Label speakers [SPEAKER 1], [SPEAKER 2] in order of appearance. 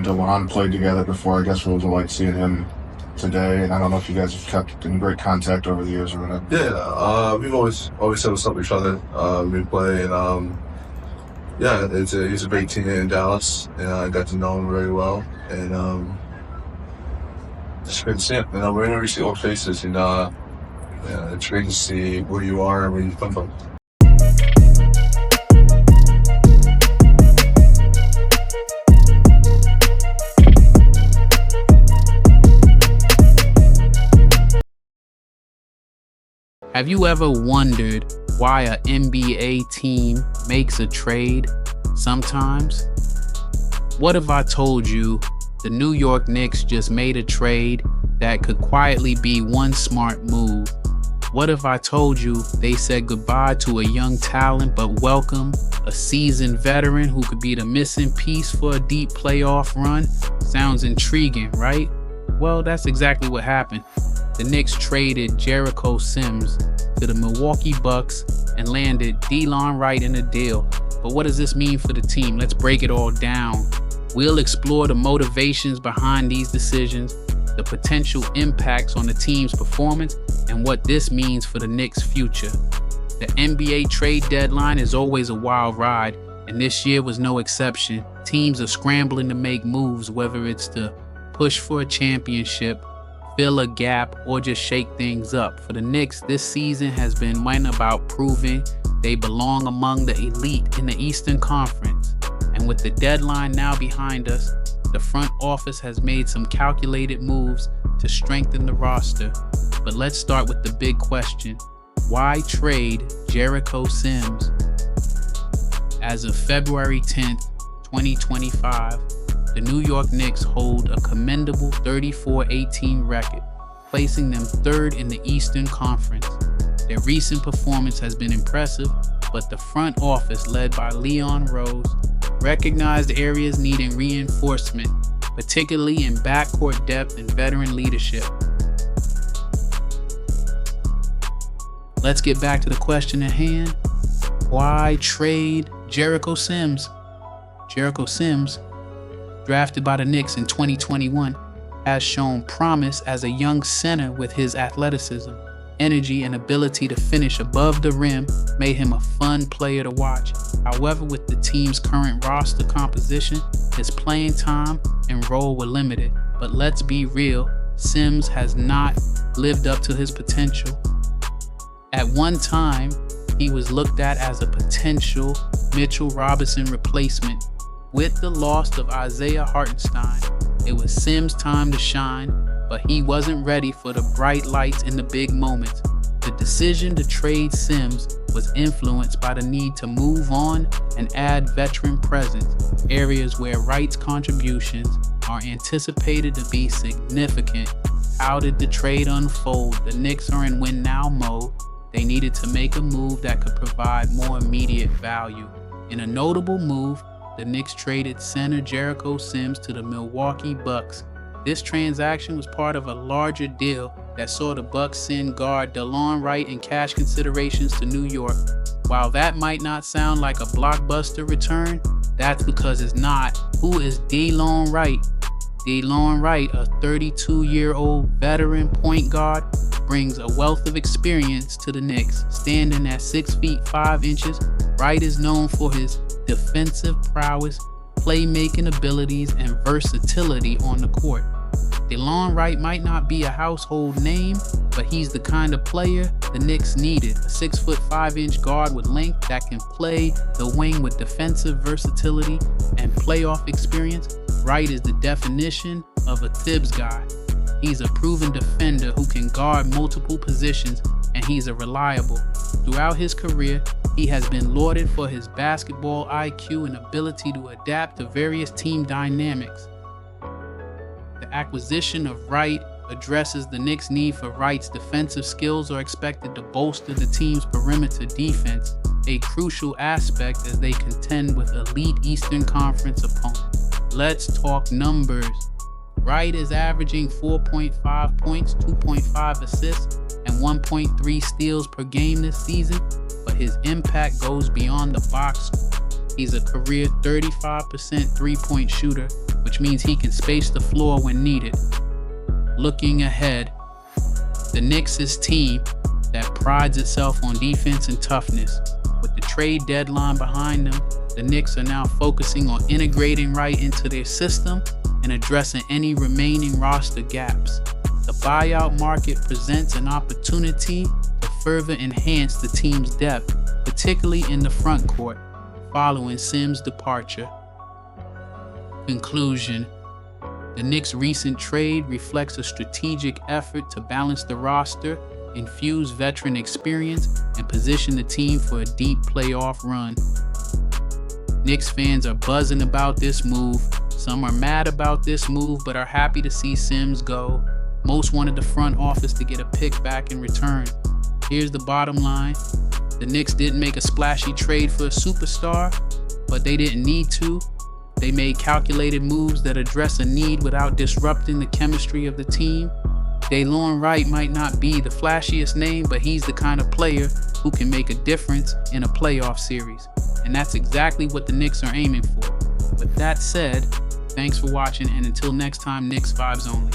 [SPEAKER 1] and DeLon played together before. I guess what was it like seeing him today? And I don't know if you guys have kept in great contact over the years or whatever.
[SPEAKER 2] Yeah, we've always said what's up with each other. We play, and yeah, he's a great teammate in Dallas, and I got to know him very well. And it's great to see him. Whenever we see old faces, and yeah, it's great to see where you are and where you come from.
[SPEAKER 3] Have you ever wondered why an NBA team makes a trade sometimes? What if I told you the New York Knicks just made a trade that could quietly be one smart move? What if I told you they said goodbye to a young talent but welcome a seasoned veteran who could be the missing piece for a deep playoff run? Sounds intriguing, right? Well, that's exactly what happened. The Knicks traded Jericho Sims to the Milwaukee Bucks and landed Delon Wright in the deal. But what does this mean for the team? Let's break it all down. We'll explore the motivations behind these decisions, the potential impacts on the team's performance, and what this means for the Knicks' future. The NBA trade deadline is always a wild ride, and this year was no exception. Teams are scrambling to make moves, whether it's to push for a championship, fill a gap, or just shake things up. For the Knicks, this season has been one about proving they belong among the elite in the Eastern Conference. And with the deadline now behind us, the front office has made some calculated moves to strengthen the roster. But let's start with the big question. Why trade Jericho Sims? As of February 10th, 2025, the New York Knicks hold a commendable 34-18 record, placing them third in the Eastern Conference. Their recent performance has been impressive, but the front office, led by Leon Rose, recognized areas needing reinforcement, particularly in backcourt depth and veteran leadership. Let's get back to the question at hand. Why trade Jericho Sims? Jericho Sims, drafted by the Knicks in 2021, has shown promise as a young center with his athleticism, energy, and ability to finish above the rim made him a fun player to watch. However, with the team's current roster composition, his playing time and role were limited. But let's be real, Sims has not lived up to his potential. At one time, he was looked at as a potential Mitchell Robinson replacement. With the loss of Isaiah Hartenstein, it was Sims' time to shine, but he wasn't ready for the bright lights in the big moments. The decision to trade Sims was influenced by the need to move on and add veteran presence, areas where Wright's contributions are anticipated to be significant. How did the trade unfold? The Knicks are in win-now mode. They needed to make a move that could provide more immediate value. In a notable move, the Knicks traded center Jericho Sims to the Milwaukee Bucks. This transaction was part of a larger deal that saw the Bucks send guard DeLon Wright and cash considerations to New York. While that might not sound like a blockbuster return, that's because it's not. Who is DeLon Wright? DeLon Wright, a 32-year-old veteran point guard, brings a wealth of experience to the Knicks. Standing at 6 feet 5 inches, Wright is known for his defensive prowess, playmaking abilities, and versatility on the court. DeLon Wright might not be a household name, but he's the kind of player the Knicks needed. A 6 foot 5 inch guard with length that can play the wing with defensive versatility and playoff experience. Wright is the definition of a Thibs guy. He's a proven defender who can guard multiple positions, and he's a reliable. Throughout his career, he has been lauded for his basketball IQ and ability to adapt to various team dynamics. The acquisition of Wright addresses the Knicks' need for Wright's defensive skills are expected to bolster the team's perimeter defense, a crucial aspect as they contend with elite Eastern Conference opponents. Let's talk numbers. Wright is averaging 4.5 points, 2.5 assists, and 1.3 steals per game this season, but his impact goes beyond the box score. He's a career 35% three-point shooter with which means he can space the floor when needed. Looking ahead, the Knicks' team that prides itself on defense and toughness. With the trade deadline behind them, the Knicks are now focusing on integrating right into their system and addressing any remaining roster gaps. The buyout market presents an opportunity to further enhance the team's depth, particularly in the front court, following Sims' departure. Conclusion: the Knicks' recent trade reflects a strategic effort to balance the roster, infuse veteran experience, and position the team for a deep playoff run. Knicks fans are buzzing about this move. Some are mad about this move, but are happy to see Sims go. Most wanted the front office to get a pick back in return. Here's the bottom line. The Knicks didn't make a splashy trade for a superstar, but they didn't need to. They made calculated moves that address a need without disrupting the chemistry of the team. DeLon Wright might not be the flashiest name, but he's the kind of player who can make a difference in a playoff series. And that's exactly what the Knicks are aiming for. With that said, thanks for watching, and until next time, Knicks Vibes Only.